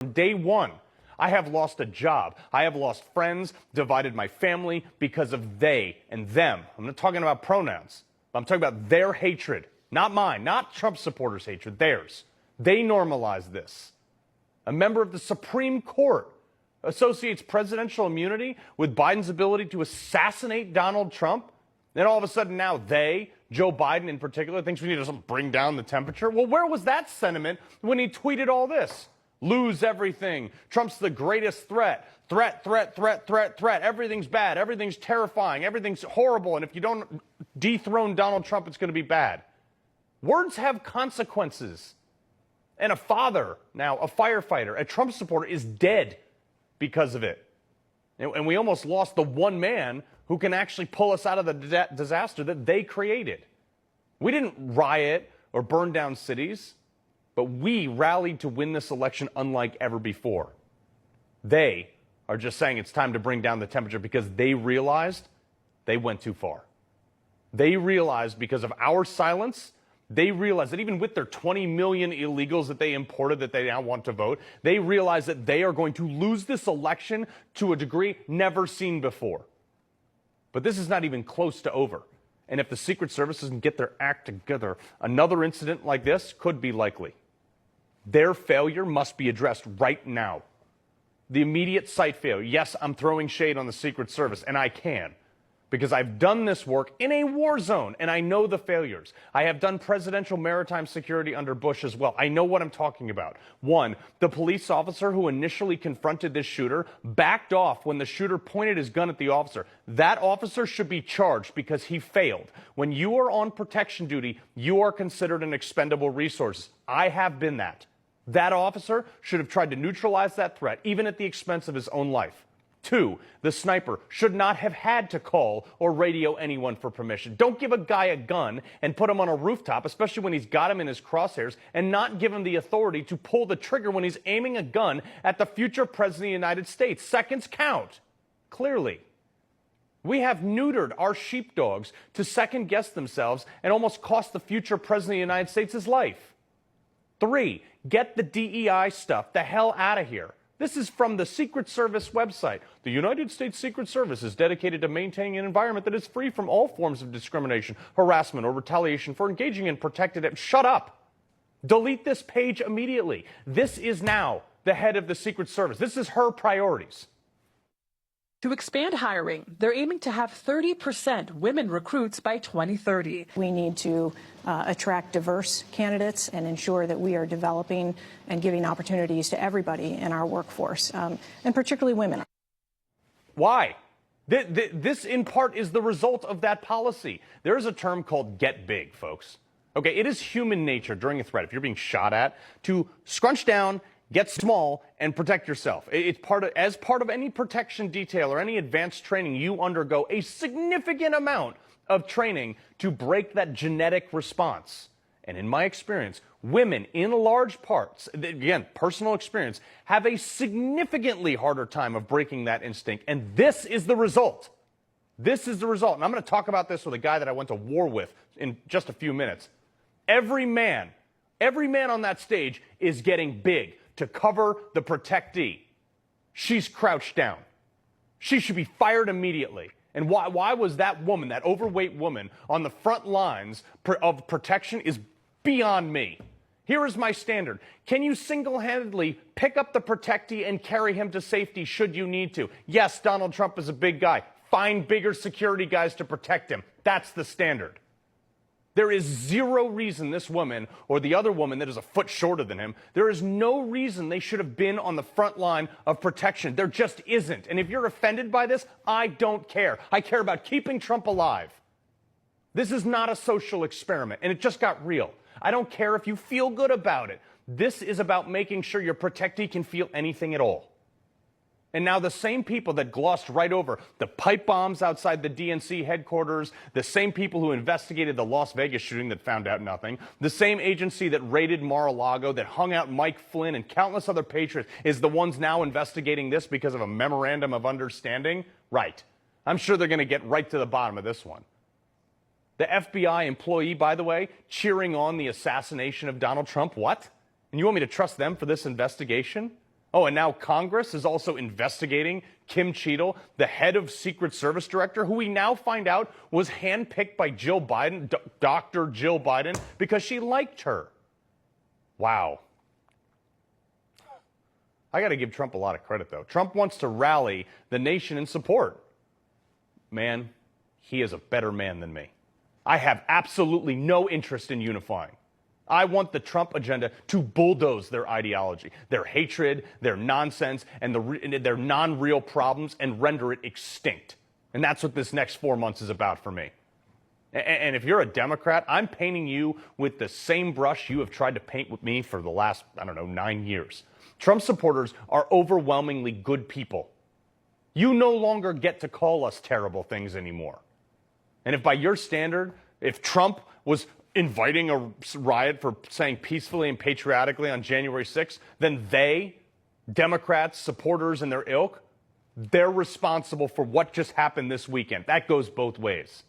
From day one, I have lost a job. I have lost friends, divided my family because of they and them. I'm not talking about pronouns. I'm talking about their hatred, not mine, not Trump supporters' hatred, theirs. They normalize this. A member of the Supreme Court associates presidential immunity with Biden's ability to assassinate Donald Trump. Then all of a sudden now they, Joe Biden in particular, thinks we need to bring down the temperature. Well, where was that sentiment when he tweeted all this? Lose everything. Trump's the greatest threat. Threat. Everything's bad. Everything's terrifying. Everything's horrible. And if you don't dethrone Donald Trump, it's going to be bad. Words have consequences. And a father, now a firefighter, a Trump supporter, is dead because of it. And we almost lost the one man who can actually pull us out of the disaster that they created. We didn't riot or burn down cities, but we rallied to win this election unlike ever before. They are just saying it's time to bring down the temperature because they realized they went too far. They realized because of our silence, they realized that even with their 20 million illegals that they imported that they now want to vote, they realize that they are going to lose this election to a degree never seen before. But this is not even close to over. And if the Secret Service doesn't get their act together, another incident like this could be likely. Their failure must be addressed right now. The immediate site failure. Yes, I'm throwing shade on the Secret Service, and I can, because I've done this work in a war zone, and I know the failures. I have done presidential maritime security under Bush as well. I know what I'm talking about. One, the police officer who initially confronted this shooter backed off when the shooter pointed his gun at the officer. That officer should be charged because he failed. When you are on protection duty, you are considered an expendable resource. I have been that. That officer should have tried to neutralize that threat, even at the expense of his own life. Two, the sniper should not have had to call or radio anyone for permission. Don't give a guy a gun and put him on a rooftop, especially when he's got him in his crosshairs, and not give him the authority to pull the trigger when he's aiming a gun at the future president of the United States. Seconds count, clearly. We have neutered our sheepdogs to second-guess themselves and almost cost the future president of the United States his life. Three, get the DEI stuff the hell out of here. This is from the Secret Service website. The United States Secret Service is dedicated to maintaining an environment that is free from all forms of discrimination, harassment, or retaliation for engaging in protected... Shut up. Delete this page immediately. This is now the head of the Secret Service. This is her priorities. To expand hiring, they're aiming to have 30% women recruits by 2030. We need to attract diverse candidates and ensure that we are developing and giving opportunities to everybody in our workforce, and particularly women. Why? This, in part, is the result of that policy. There is a term called get big, folks. Okay, it is human nature during a threat, if you're being shot at, to scrunch down, get small, and protect yourself. It's as part of any protection detail or any advanced training, you undergo a significant amount of training to break that genetic response. And in my experience, women, in large parts, again, personal experience, have a significantly harder time of breaking that instinct. And this is the result. This is the result. And I'm going to talk about this with a guy that I went to war with in just a few minutes. Every man on that stage is getting big to cover the protectee. She's crouched down. She should be fired immediately. And why was that woman, that overweight woman, on the front lines of protection is beyond me. Here is my standard. Can you single-handedly pick up the protectee and carry him to safety should you need to? Yes, Donald Trump is a big guy. Find bigger security guys to protect him. That's the standard. There is zero reason this woman or the other woman that is a foot shorter than him, there is no reason they should have been on the front line of protection. There just isn't. And if you're offended by this, I don't care. I care about keeping Trump alive. This is not a social experiment, and it just got real. I don't care if you feel good about it. This is about making sure your protectee can feel anything at all. And now the same people that glossed right over the pipe bombs outside the DNC headquarters, the same people who investigated the Las Vegas shooting that found out nothing, the same agency that raided Mar-a-Lago, that hung out Mike Flynn and countless other patriots, is the ones now investigating this because of a memorandum of understanding? Right. I'm sure they're going to get right to the bottom of this one. The FBI employee, by the way, cheering on the assassination of Donald Trump. What? And you want me to trust them for this investigation? Oh, and now Congress is also investigating Kim Cheadle, the head of Secret Service director, who we now find out was handpicked by Jill Biden, Dr. Jill Biden, because she liked her. Wow. I got to give Trump a lot of credit, though. Trump wants to rally the nation in support. Man, he is a better man than me. I have absolutely no interest in unifying. I want the Trump agenda to bulldoze their ideology, their hatred, their nonsense, and their non-real problems and render it extinct. And that's what this next 4 months is about for me. And if you're a Democrat, I'm painting you with the same brush you have tried to paint with me for the last, 9 years. Trump supporters are overwhelmingly good people. You no longer get to call us terrible things anymore. And if by your standard, if Trump was inviting a riot for saying peacefully and patriotically on January 6th, then they, Democrats, supporters, and their ilk, they're responsible for what just happened this weekend. That goes both ways.